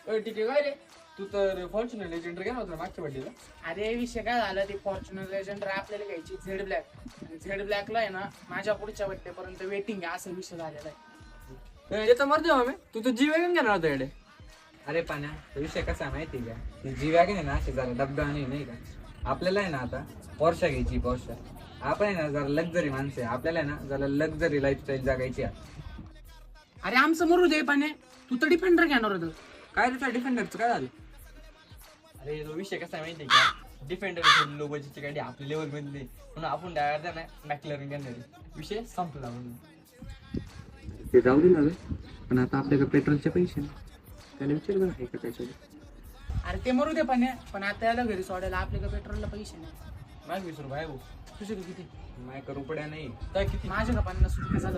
ठीक आहे काय रे, तू तर फॉर्च्युनर लेजेंडर घ्या होता मागच्या बड्डेला. अरे विषय काय झाला, ते फॉर्च्युनर लेजेंडर आपल्याला घ्यायची झेड ब्लॅकला आहे ना माझ्या पुढच्या बड्डे पर्यंत वेटिंग आहे, असा विषय झालेला आहे. येतं मरते मग तू तर जी वॅगन घेणार होता इकडे. अरे पाण्या विषय कसा माहिती का, ती जी वॅगन आहे ना अशी जरा डब्बा आणि नाही का, आपल्याला आहे ना आता पोर्शा घ्यायची. पोर्शा आपण आहे ना जरा लक्झरी माणसं आहे, आपल्याला आहे ना जरा लक्झरी लाईफस्टाईल जगायची आहे. अरे आमचं मरू दे पाने, तू तर डिफेंडर घेणार होतं. काय तुझ्या डिफेंडरचं काय झालं? अरे तो विषय कसा माहिती का, डिफेंडर लो बजेटची गाडी आपल्या लेवल मध्ये नाही, म्हणून आपण डायरेक्ट ना मॅक्लॅरेन घेणार आहे. विषय संपला म्हणून. ते जाऊ दे ना, पण आता आपल्याकडे पेट्रोलचे पैसे नाही. त्याला विचार बरं आहे का त्याच्याकडे. अरे ते मरू दे पाने, पण आता याला घरी सोडायला आपल्याकडे पेट्रोलला पैसे नाही. माग 20 रुपये आहे भाऊ. तुझे किती? माझ्याकडे रुपया नाही. काय किती? माझ्या का 50 रुपये झालं.